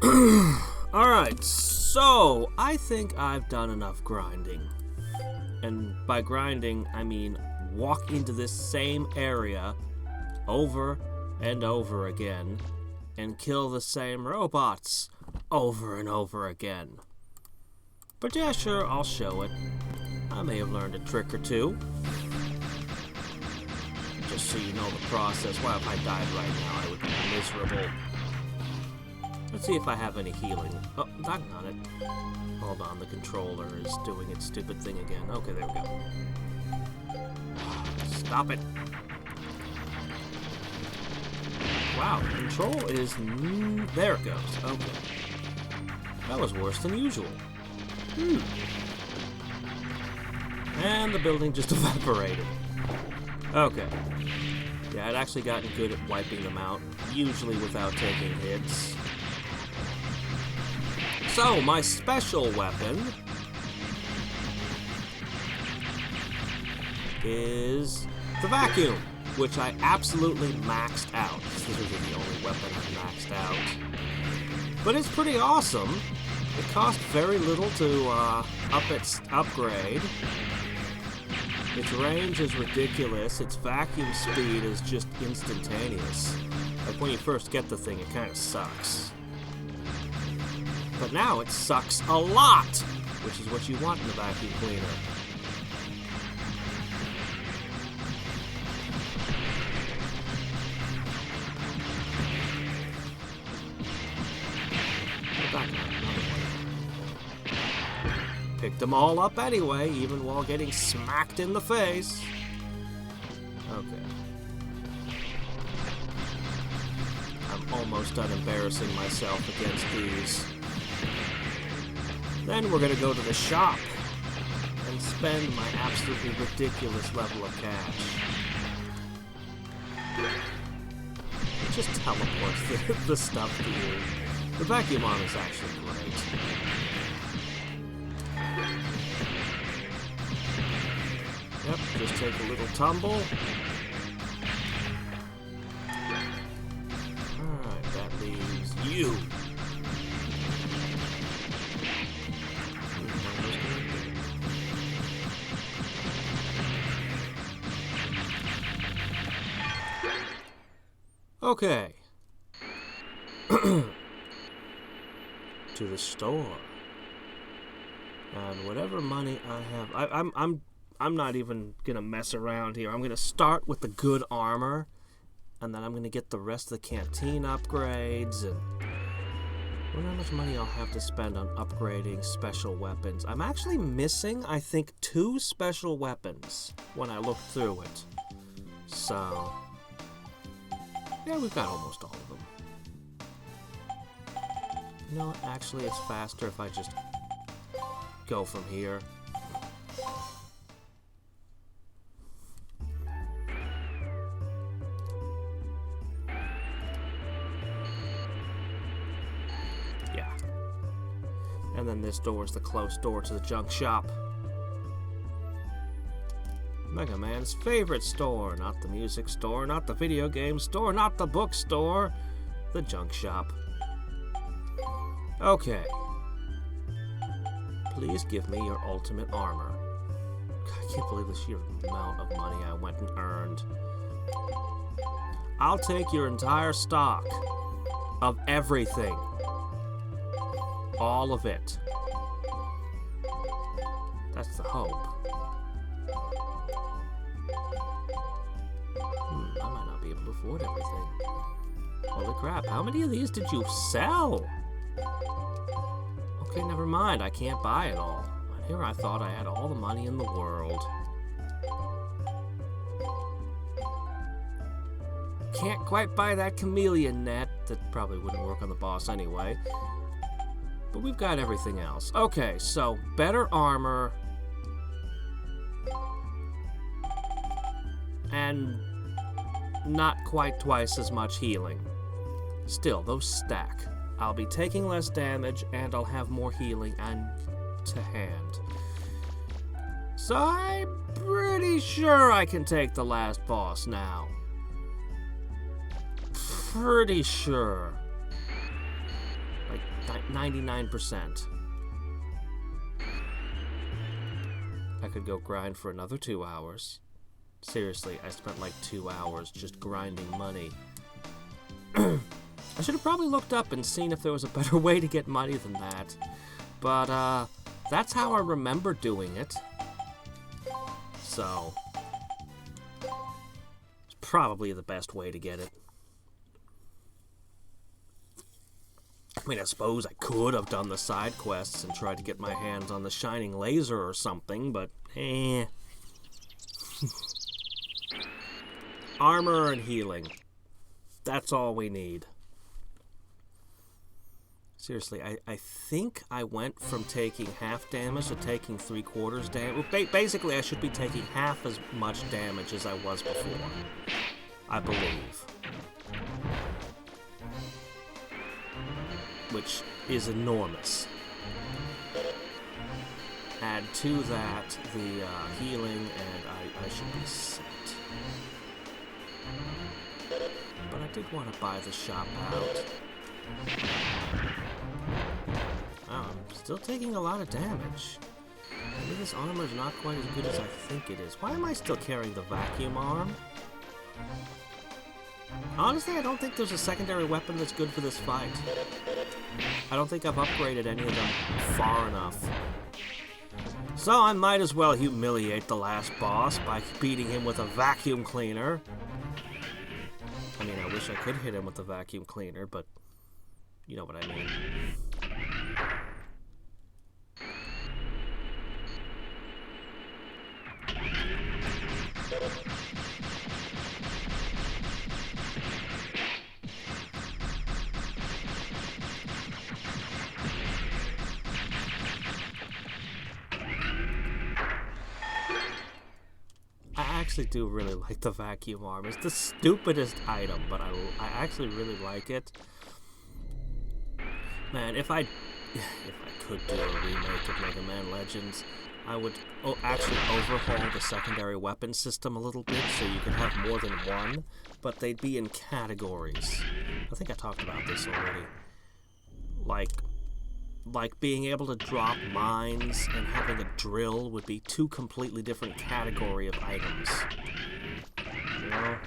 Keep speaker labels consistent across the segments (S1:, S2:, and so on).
S1: Alright, so I think I've done enough grinding. And by grinding, I mean walk into this same area over and over again and kill the same robots over and over again. But yeah, sure, I'll show it. I may have learned a trick or two. Just so you know the process. Wow, if I died right now, I would be miserable. Let's see if I have any healing. Oh, not on it. Hold on, the controller is doing its stupid thing again. Okay, there we go. Stop it. Wow, the control is... there it goes. Okay. That was worse than usual. And the building just evaporated. Okay. Yeah, I'd actually gotten good at wiping them out, usually without taking hits. So, my special weapon is the vacuum, which I absolutely maxed out. This is the only weapon I've maxed out. But it's pretty awesome. It cost very little to up its upgrade. Its range is ridiculous. Its vacuum speed is just instantaneous. Like when you first get the thing, it kind of sucks. But now it sucks a lot, which is what you want in a vacuum cleaner. Picked them all up anyway, even while getting smacked in the face. Okay. I'm almost done embarrassing myself against these. Then we're gonna go to the shop and spend my absolutely ridiculous level of cash. It just teleports the stuff to you. The vacuum arm is actually great. Yep, just take a little tumble. Alright, that leaves you. Okay. To the store. And whatever money I have, I'm not even gonna mess around here. I'm gonna start with the good armor, and then I'm gonna get the rest of the canteen upgrades, and I wonder how much money I'll have to spend on upgrading special weapons. I'm actually missing, I think, 2 special weapons when I look through it. So, yeah, we've got almost all of them. You know what? Actually, it's faster if I just go from here. Yeah. And then this door is the close door to the junk shop. Megaman's favorite store. Not the music store, not the video game store, not the bookstore. The junk shop. Okay. Please give me your ultimate armor. I can't believe the sheer amount of money I went and earned. I'll take your entire stock of everything. All of it. That's the hope. I might not be able to afford everything. Holy crap, how many of these did you sell? Okay, never mind, I can't buy it all. Here I thought I had all the money in the world. Can't quite buy that chameleon net. That probably wouldn't work on the boss anyway. But we've got everything else. Okay, so better armor. And not quite twice as much healing. Still, those stack. I'll be taking less damage, and I'll have more healing and to hand. So I'm pretty sure I can take the last boss now. Pretty sure. Like, 99%. I could go grind for another 2 hours. Seriously, I spent like 2 hours just grinding money. I should have probably looked up and seen if there was a better way to get money than that. But, that's how I remember doing it. So, it's probably the best way to get it. I mean, I suppose I could have done the side quests and tried to get my hands on the shining laser or something, but eh. Armor and healing. That's all we need. Seriously, I think I went from taking half damage to taking 3/4 damage. Basically, I should be taking half as much damage as I was before. I believe. Which is enormous. Add to that the healing, and I should be set. But I did want to buy the shop out. Oh, I'm still taking a lot of damage. Maybe this armor is not quite as good as I think it is. Why am I still carrying the vacuum arm? Honestly, I don't think there's a secondary weapon that's good for this fight. I don't think I've upgraded any of them far enough. So I might as well humiliate the last boss by beating him with a vacuum cleaner. I mean, I wish I could hit him with the vacuum cleaner, but you know what I mean. I actually do really like the vacuum arm. It's the stupidest item, but I actually really like it. Man, if I could do a remake of Mega Man Legends, I would actually overhaul the secondary weapon system a little bit so you can have more than one, but they'd be in categories. I think I talked about this already. Like being able to drop mines and having a drill would be two completely different category of items. You know?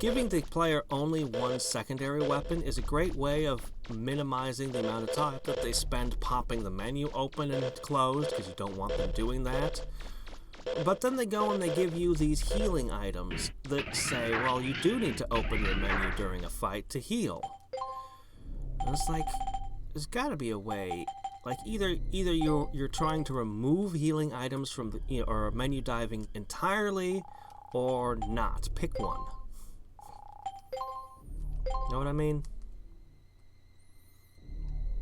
S1: Giving the player only one secondary weapon is a great way of minimizing the amount of time that they spend popping the menu open and closed, because you don't want them doing that. But then they go and they give you these healing items that say, well, you do need to open your menu during a fight to heal. And it's like, there's got to be a way. Like either you're trying to remove healing items from the, or menu diving entirely, or not. Pick one. Know what I mean?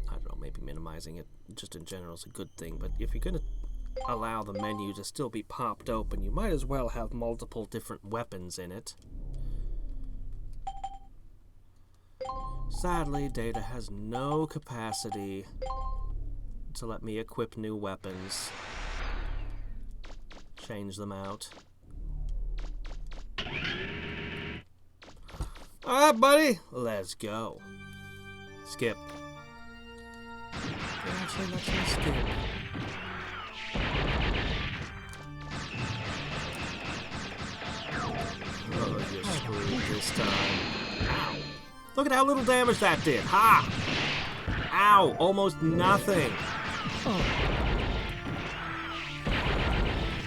S1: I don't know, maybe minimizing it just in general is a good thing, but if you're going to allow the menu to still be popped open, you might as well have multiple different weapons in it. Sadly, Data has no capacity to let me equip new weapons, change them out. Alright, buddy, let's go. Skip. Actually, let's just skip. Oh, you're screwed this time. Ow. Look at how little damage that did. Ha! Ow, almost nothing.
S2: Oh.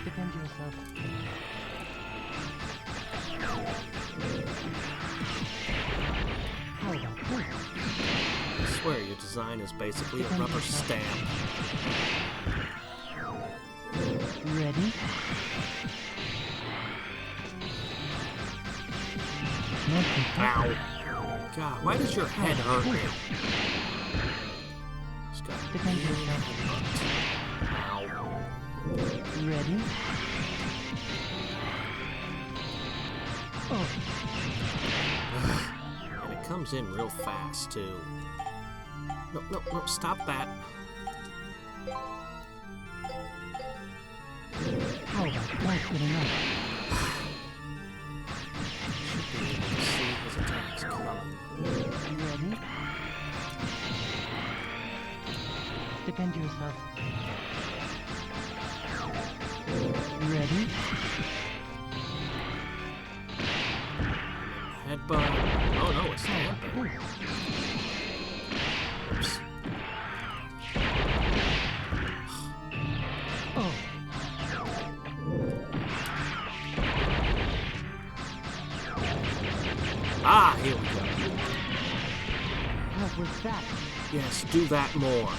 S2: Defend yourself. How about this?
S1: I swear your design is basically a rubber stamp.
S2: Ready?
S1: Ow. God, why does your head hurt me?
S2: Defend yourself.
S1: Ow.
S2: Ready? Oh.
S1: And it comes in real fast, too. No, stop that.
S2: How about that's good enough?
S1: Should be able to see his attacks coming.
S2: Defend yourself. Ready?
S1: Headbutt. Oh no, it's stamping.
S2: Ooh.
S1: Oops.
S2: Oh.
S1: Ah, here we go.
S2: What was that?
S1: Yes, do that more.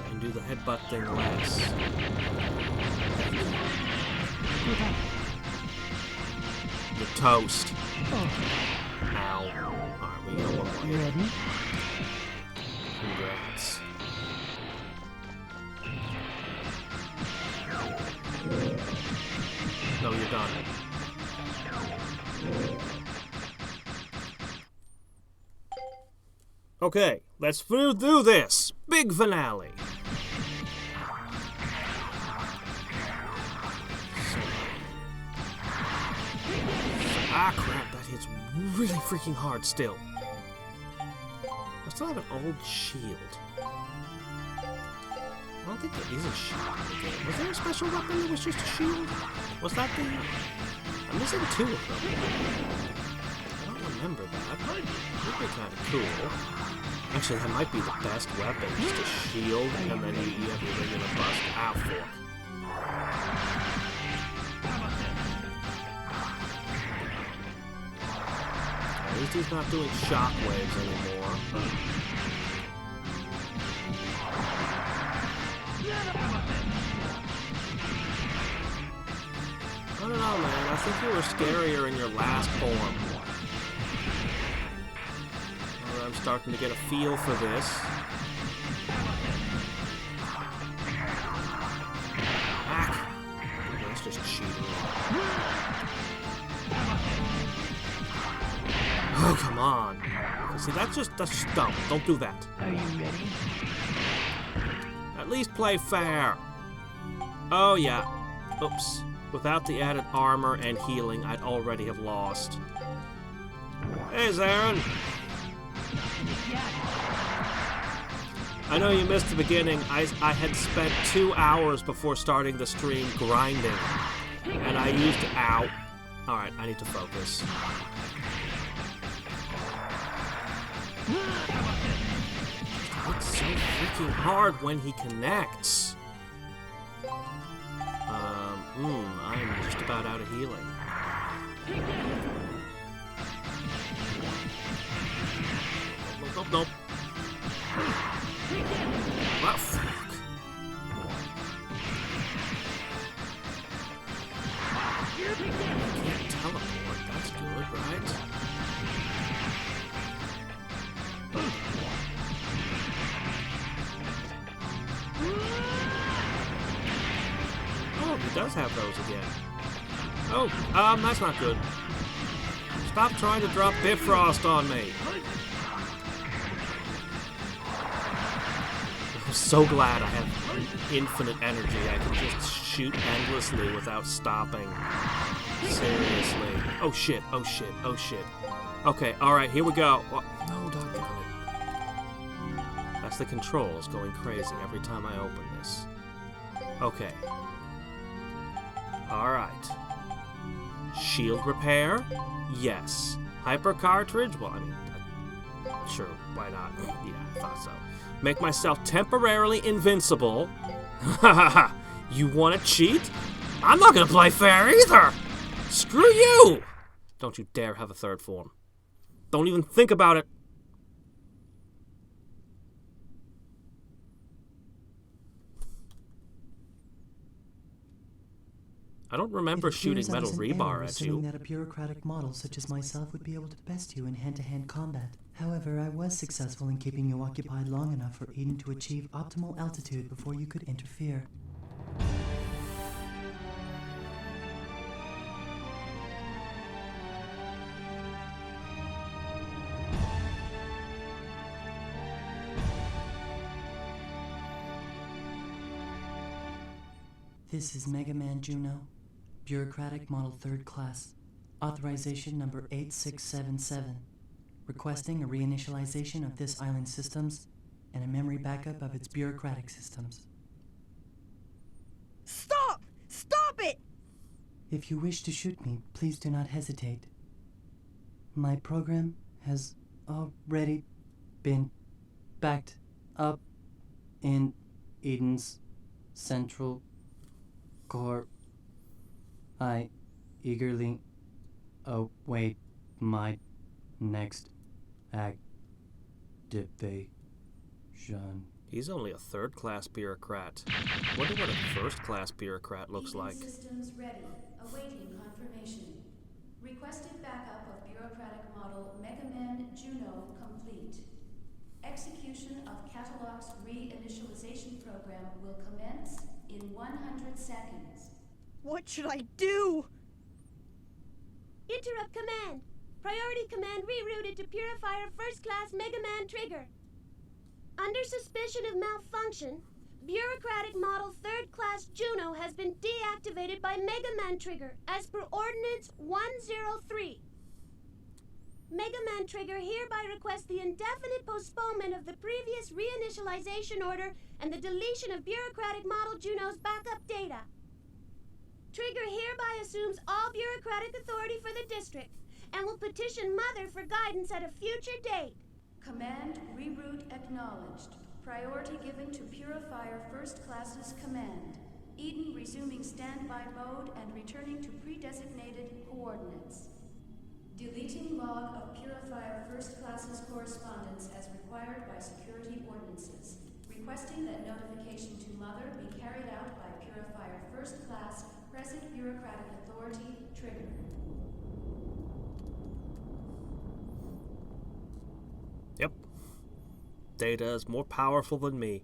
S1: And do the headbutt thing less. You're toast.
S2: Oh.
S1: Ow. Alright, we got one more hit.
S2: Ready?
S1: Congrats. No, you're done. Okay, let's do this. Big finale. Ah, crap, that hits really freaking hard still. I still have an old shield. I don't think there is a shield in the game. Was there a special weapon that was just a shield? Was that the... I'm missing two of them. I don't remember that. That'd be kind of cool. Actually, that might be the best weapon. Just a shield, and then you have your regular bust. Ow, fork. At least he's not doing shockwaves anymore. I don't know, man. I think you were scarier in your last form. I'm starting to get a feel for this. Hack! That's just cheating. Oh, come on. See, that's just dumb. Don't do that.
S2: Are you ready?
S1: At least play fair. Oh, yeah. Oops. Without the added armor and healing, I'd already have lost. Hey, Zarin. I know you missed the beginning. I had spent 2 hours before starting the stream grinding. And I used... Ow. Alright, I need to focus. It's so freaking hard when he connects. I'm just about out of healing. Nope. Well, fuck. Can't teleport. That's good, right? Oh, he does have those again. Oh, that's not good. Stop trying to drop Bifrost on me. I'm so glad I have infinite energy. I can just shoot endlessly without stopping. Seriously. Oh shit, oh shit, oh shit. Okay, alright, here we go. Well, no, doggone it. That's the controls going crazy every time I open this. Okay. Alright. Shield repair? Yes. Hyper cartridge? Well, I mean, sure, why not? Yeah, I thought so. Make myself temporarily invincible. Hahaha. You want to cheat? I'm not gonna play fair either! Screw you! Don't you dare have a third form. Don't even think about it. I don't remember shooting metal rebar at you.
S3: Assuming that a bureaucratic model such as myself would be able to best you in hand-to-hand combat. However, I was successful in keeping you occupied long enough for Eden to achieve optimal altitude before you could interfere. This is Megaman Juno. Bureaucratic Model 3rd Class. Authorization number 8677. Requesting a reinitialization of this island's systems and a memory backup of its bureaucratic systems.
S4: Stop! Stop it!
S3: If you wish to shoot me, please do not hesitate. My program has already been backed up in Eden's central core. I eagerly await my next activation.
S1: He's only a third-class bureaucrat. Wonder what a first-class bureaucrat looks like.
S5: Systems ready. Awaiting confirmation. Requested backup of bureaucratic model Megaman Juno complete. Execution of Catalog's reinitialization program will commence in 100 seconds.
S4: What should I do?
S6: Interrupt command. Priority command rerouted to Purifier First Class Megaman Trigger. Under suspicion of malfunction, Bureaucratic Model 3rd Class Juno has been deactivated by Megaman Trigger as per Ordinance 103. Megaman Trigger hereby requests the indefinite postponement of the previous reinitialization order and the deletion of Bureaucratic Model Juno's backup data. Trigger hereby assumes all bureaucratic authority for the district and will petition Mother for guidance at a future date.
S5: Command reroute acknowledged. Priority given to Purifier First Class's command. Eden resuming standby mode and returning to pre-designated coordinates. Deleting log of Purifier First Class's correspondence as required by security ordinances. Requesting that notification to Mother be carried out by Purifier First Class, present bureaucratic authority, trigger.
S1: Yep. Data is more powerful than me.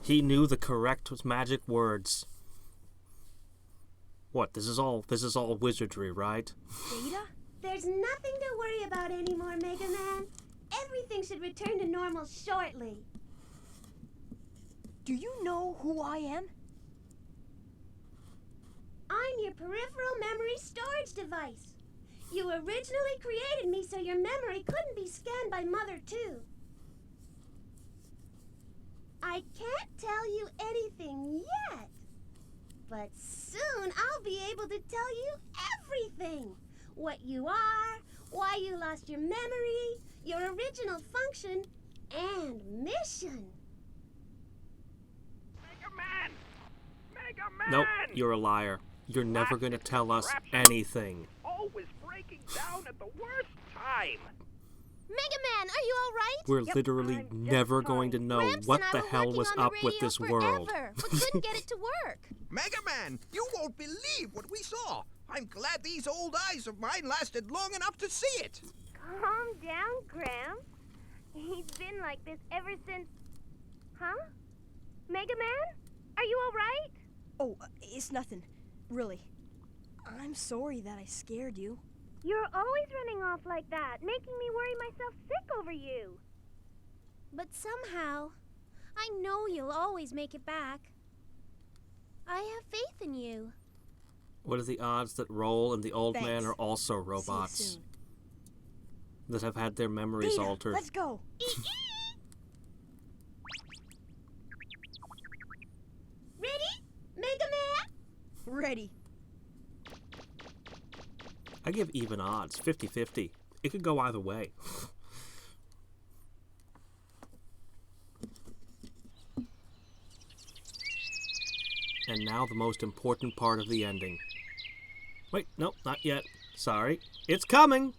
S1: He knew the correct magic words. What, this is all wizardry, right?
S4: Data?
S6: There's nothing to worry about anymore, Megaman. Everything should return to normal shortly.
S4: Do you know who I am?
S6: I'm your peripheral memory storage device. You originally created me so your memory couldn't be scanned by Mother, too. I can't tell you anything yet, but soon I'll be able to tell you everything. What you are, why you lost your memory, your original function, and mission.
S7: Megaman! Megaman!
S1: Nope, you're a liar. You're never going to tell us anything.
S7: Always breaking down at the worst time.
S6: Megaman, are you all right?
S1: We're
S7: Yep,
S1: literally
S7: I'm just
S1: never
S7: fine.
S1: going to know
S6: Gramps
S1: what
S6: and I
S1: the
S6: were
S1: hell
S6: working
S1: was
S6: on the
S1: up with
S6: radio
S1: this
S6: forever,
S1: world.
S6: but couldn't get it to work.
S8: Megaman, you won't believe what we saw. I'm glad these old eyes of mine lasted long enough to see it.
S6: Calm down, Gramps. He's been like this ever since... Huh? Megaman? Are you all right?
S4: Oh, it's nothing. Really. I'm sorry that I scared you.
S6: You're always running off like that, making me worry myself sick over you. But somehow, I know you'll always make it back. I have faith in you.
S1: What are the odds that Roll and the old man
S4: Thanks.
S1: are also
S4: See you
S1: robots
S4: soon.
S1: that have had their memories
S4: Data,
S1: altered?
S4: let's go.
S6: Ready? Megaman?
S4: Ready.
S1: I give even odds, 50-50. It could go either way. And now the most important part of the ending. Wait, nope, not yet. Sorry. It's coming!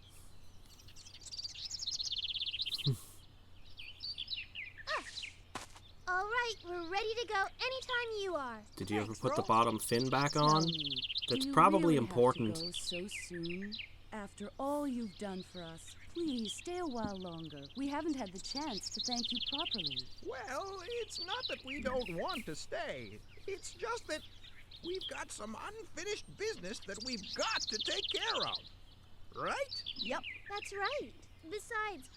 S6: All right, we're ready to go anytime you are.
S1: Did you ever
S4: Thanks,
S1: put the
S4: Roll.
S1: bottom fin back
S2: Tell
S1: on?
S2: me,
S1: That's
S2: do you
S1: probably
S2: really
S1: important.
S2: Have to go so soon? After all you've done for us, please stay a while longer. We haven't had the chance to thank you properly.
S8: Well, it's not that we don't want to stay. It's just that we've got some unfinished business that we've got to take care of. Right?
S4: Yep.
S6: That's right. Besides,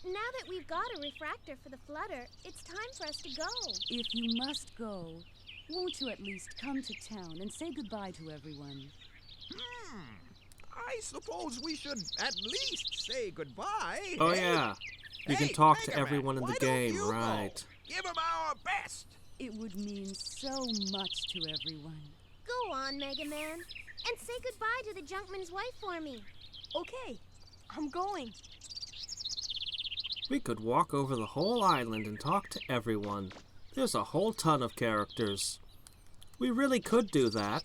S6: now that we've got a refractor for the flutter, it's time for us to go.
S2: If you must go, Won't you at least come to town and say goodbye to everyone?
S8: I suppose we should at least say goodbye.
S1: Oh,
S8: eh?
S1: yeah. You can
S8: Hey,
S1: talk to
S8: Megaman,
S1: everyone in
S8: why
S1: the
S8: don't
S1: game,
S8: you go?
S1: right?
S8: Give him our best.
S2: It would mean so much to everyone.
S6: Go on, Megaman. And say goodbye to the Junkman's wife for me.
S4: Okay, I'm going.
S1: We could walk over the whole island and talk to everyone. There's a whole ton of characters. We really could do that.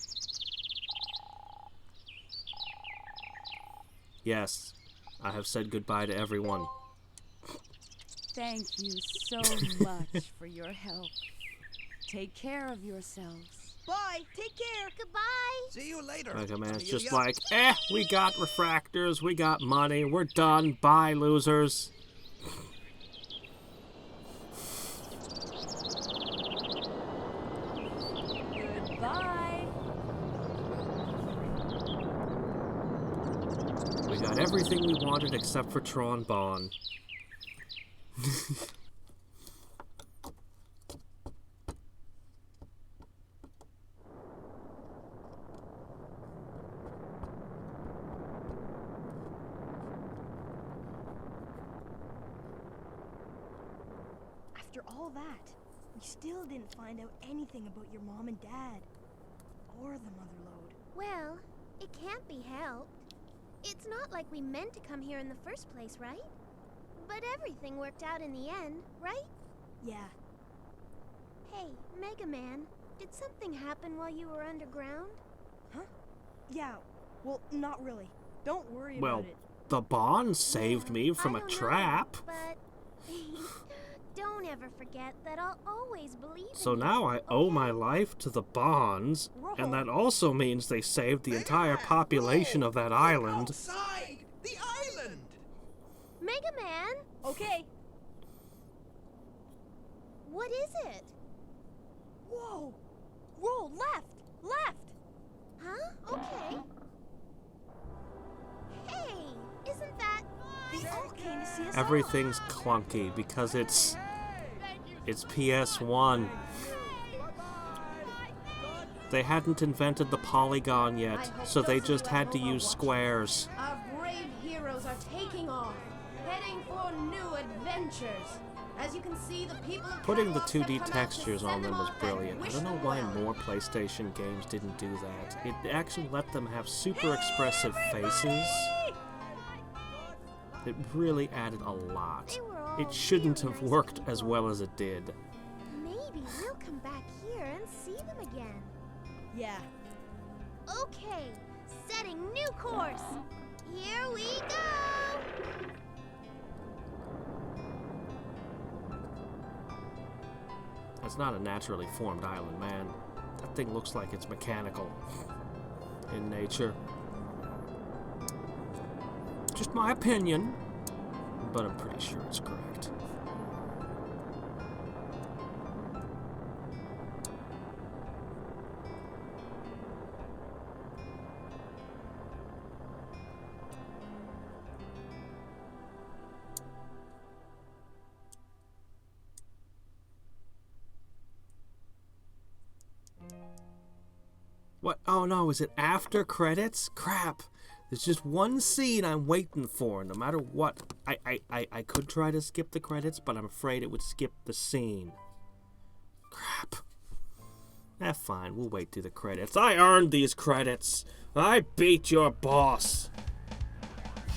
S1: Yes, I have said goodbye to everyone.
S2: Thank you so much for your help. Take care of yourselves.
S4: Bye. Take care.
S6: Goodbye.
S8: See you later.
S1: Megaman's just
S8: Amelia.
S1: like, we got refractors, we got money, we're done, bye, losers.
S2: Goodbye.
S1: We got everything we wanted except for Tron Bon.
S4: After all that, we still didn't find out anything about your mom and dad. Or the Motherlode.
S6: Well, it can't be helped. It's not like we meant to come here in the first place, right? But everything worked out in the end, right?
S4: Yeah.
S6: Hey, Megaman, did something happen while you were underground?
S4: Huh? Yeah. Well, not really. Don't worry
S1: Well,
S4: about it.
S1: the Bon saved
S6: Yeah,
S1: me from
S6: I
S1: a
S6: don't know,
S1: trap.
S6: but don't ever forget that I'll always believe
S1: So
S6: in you,
S1: now I owe
S6: okay?
S1: my life to the Bonds, and that also means they saved the entire
S8: Megaman,
S1: population
S8: whoa,
S1: of that
S8: look
S1: island.
S8: Outside the island.
S6: Megaman,
S4: Okay.
S6: what is it?
S4: Whoa. Roll left. Left.
S6: Huh? Okay. Hey, isn't that...
S4: They all came to see us.
S1: Everything's clunky because it's PS1. They hadn't invented the polygon yet, so they just had to use squares.
S9: Our brave heroes are taking off, heading for new adventures. As you can see, the people of
S1: Putting the
S9: Catalog have
S1: 2D
S9: come out to
S1: textures on
S9: send
S1: them was
S9: off and
S1: brilliant. I
S9: wish
S1: don't know
S9: them
S1: why
S9: well.
S1: more PlayStation games didn't do that. It actually let them have super expressive faces. It really added a lot.
S6: They were all
S1: It shouldn't
S6: very
S1: have
S6: nice
S1: worked
S6: people.
S1: as well as it did.
S6: Maybe we'll come back here and see them again.
S4: Yeah.
S6: Okay, setting new course. Here we go!
S1: It's not a naturally formed island, man. That thing looks like it's mechanical in nature. Just my opinion, but I'm pretty sure it's correct. What? Oh no, is it after credits? Crap. There's just one scene I'm waiting for, no matter what. I could try to skip the credits, but I'm afraid it would skip the scene. Crap. Fine, we'll wait through the credits. I earned these credits. I beat your boss.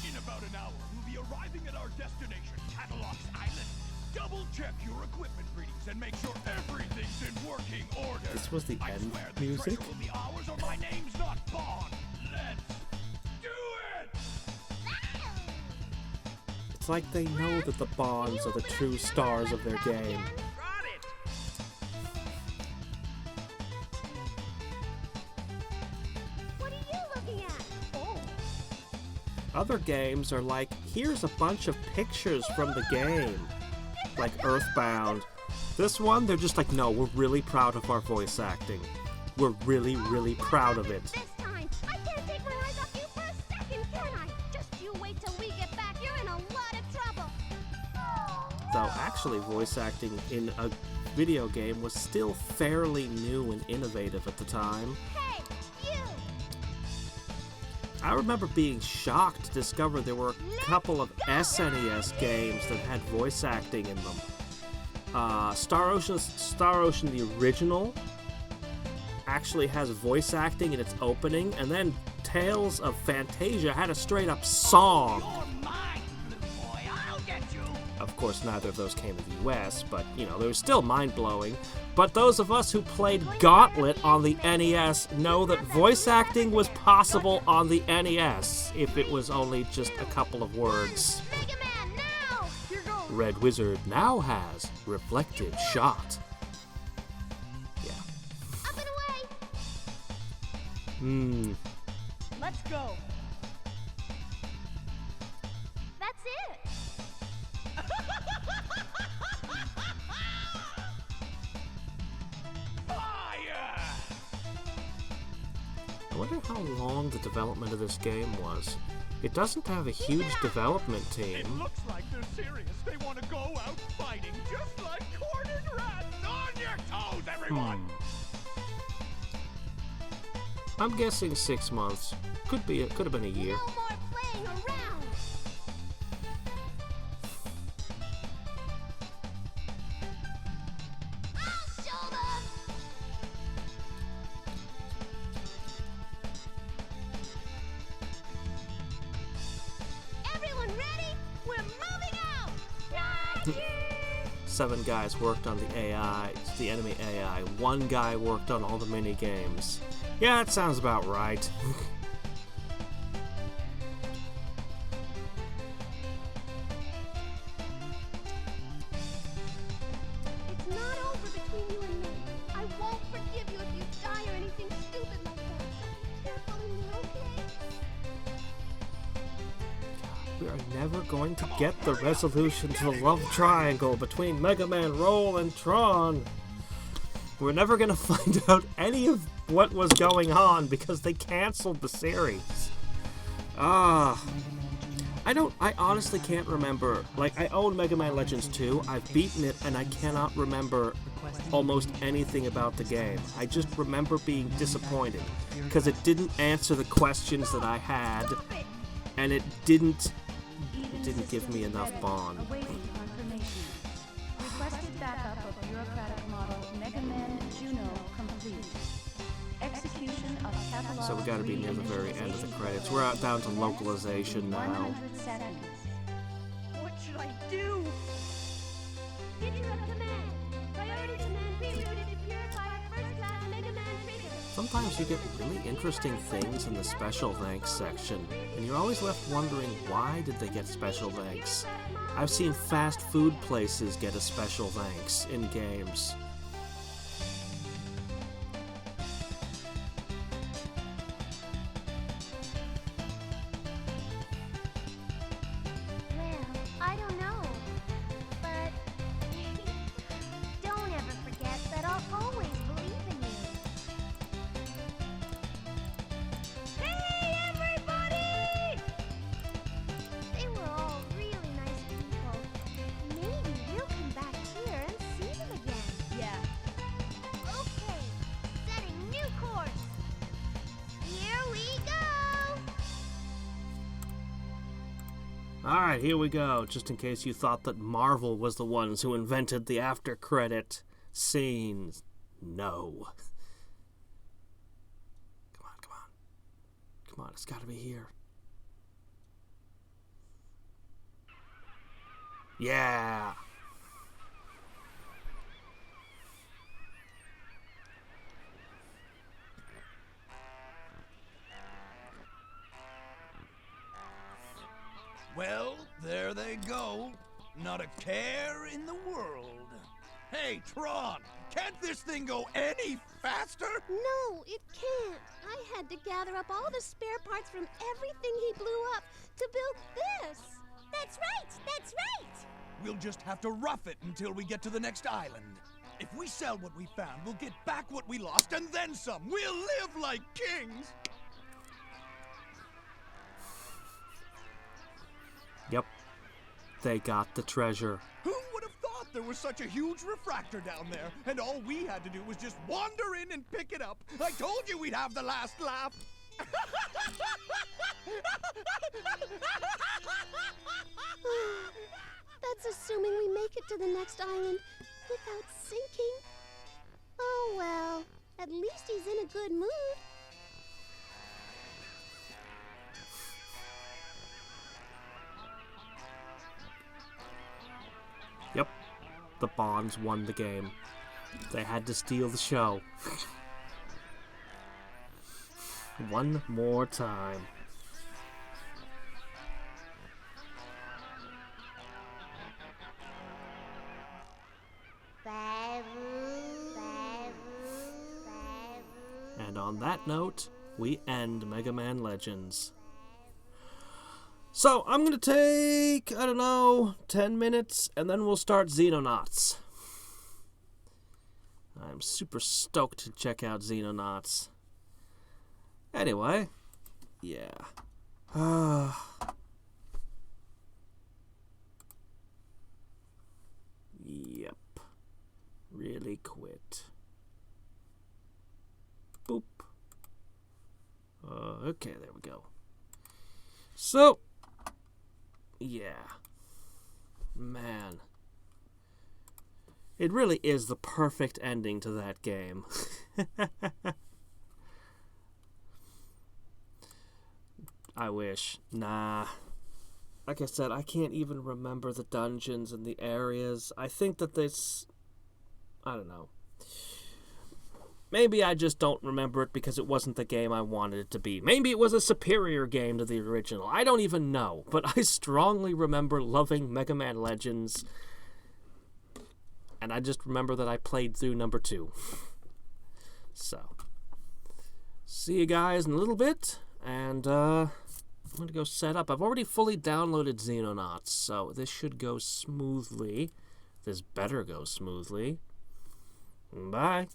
S10: In about an hour, we'll be arriving at our destination, Hadriex Island. Double check your equipment readings and make sure everything's in working order.
S1: This was the
S10: I
S1: end
S10: swear the
S1: music?
S10: treasure will be ours or my name's not Bond. Let's do it!
S1: It's like they know that the Bonds are the true stars of their game.
S7: Got it!
S6: What are you looking at? Oh,
S1: Other games are like, here's a bunch of pictures from the game. Like Earthbound. This one, they're just like, no, we're really proud of our voice acting. We're really, really proud of it.
S6: this time, I can't take my eyes off you for a second, can I? Just you wait till we get back. You're in a lot of trouble.
S1: Though, actually, especially voice acting in a video game, was still fairly new and innovative at the time.
S6: Hey, you!
S1: I remember being shocked to discover there were a couple of SNES games that had voice acting in them. Star Ocean, the original, actually has voice acting in its opening, and then Tales of Fantasia had a straight-up song. Of course, neither of those came to the US, but, you know, they were still mind-blowing. But those of us who played Gauntlet on the NES know that voice acting was possible on the NES, if it was only just a couple of words.
S6: Megaman, now!
S1: Red Wizard now has Reflective Shot. Yeah.
S6: Up and away!
S9: Let's go.
S6: That's it!
S1: I wonder how long the development of this game was. It doesn't have a huge development team.
S10: It looks like they're serious. They want to go out fighting, just like cornered rats. On your toes, everyone!
S1: I'm guessing 6 months. Could have been a year.
S6: No more playing around! I'll show them! Everyone ready? We're moving out! Roger!
S1: 7 guys worked on the AI, the enemy AI. 1 guy worked on all the mini games. Yeah, that sounds about right.
S6: It's not over between you and me. I won't forgive you if you die or anything stupid like that. So be careful in there, okay?
S1: We are never going to get the resolution to the love triangle between Mega Man, Roll, and Tron. We're never going to find out any of what was going on because they canceled the series. I honestly can't remember. Like, I own Mega Man Legends 2, I've beaten it, and I cannot remember almost anything about the game. I just remember being disappointed because it didn't answer the questions that I had, and it didn't give me enough bond.
S2: Awaiting confirmation. Requested backup of bureaucratic model Megaman Juno complete. Execution of catalog.
S1: So we gotta be near the very end of the credits. We're out down to localization now.
S2: 100 seconds.
S6: What should I do? Interrupt command. Priority command rerouted to Purifier First Class Mega Man Trigger.
S1: Sometimes you get really interesting things in the special thanks section, and you're always left wondering, why did they get special thanks? I've seen fast food places get a special thanks in games.
S6: Well, I don't know. But don't ever forget that I'll always believe in you. Hey, everybody! They were all really nice people. Maybe we'll come back here and see them again.
S9: Yeah.
S6: Okay, setting new course. Here we go!
S1: Alright, here we go, just in case you thought that Marvel was the ones who invented the after credit scenes. No. Come on, come on. Come on, it's gotta be here. Yeah!
S10: Well, there they go. Not a care in the world. Hey, Tron, can't this thing go any faster?
S6: No, it can't. I had to gather up all the spare parts from everything he blew up to build this. That's right, that's right.
S10: We'll just have to rough it until we get to the next island. If we sell what we found, we'll get back what we lost and then some. We'll live like kings.
S1: Yep. They got the treasure.
S10: Who would have thought there was such a huge refractor down there, and all we had to do was just wander in and pick it up. I told you we'd have the last laugh.
S6: That's assuming we make it to the next island without sinking. Oh well, at least he's in a good mood.
S1: Yep, the Bonds won the game. They had to steal the show. One more time. And on that note, we end Mega Man Legends. So, I'm going to take, 10 minutes, and then we'll start Xenonauts. I'm super stoked to check out Xenonauts. Anyway, yeah. Yep. Really quit. Boop. Okay, there we go. So, yeah. Man. It really is the perfect ending to that game. I wish. Nah. Like I said, I can't even remember the dungeons and the areas. I think that this... I don't know. Maybe I just don't remember it because it wasn't the game I wanted it to be. Maybe it was a superior game to the original. I don't even know. But I strongly remember loving Mega Man Legends. And I just remember that I played through number 2. So. See you guys in a little bit. And, I'm going to go set up. I've already fully downloaded Xenonauts, so this should go smoothly. This better go smoothly. Bye.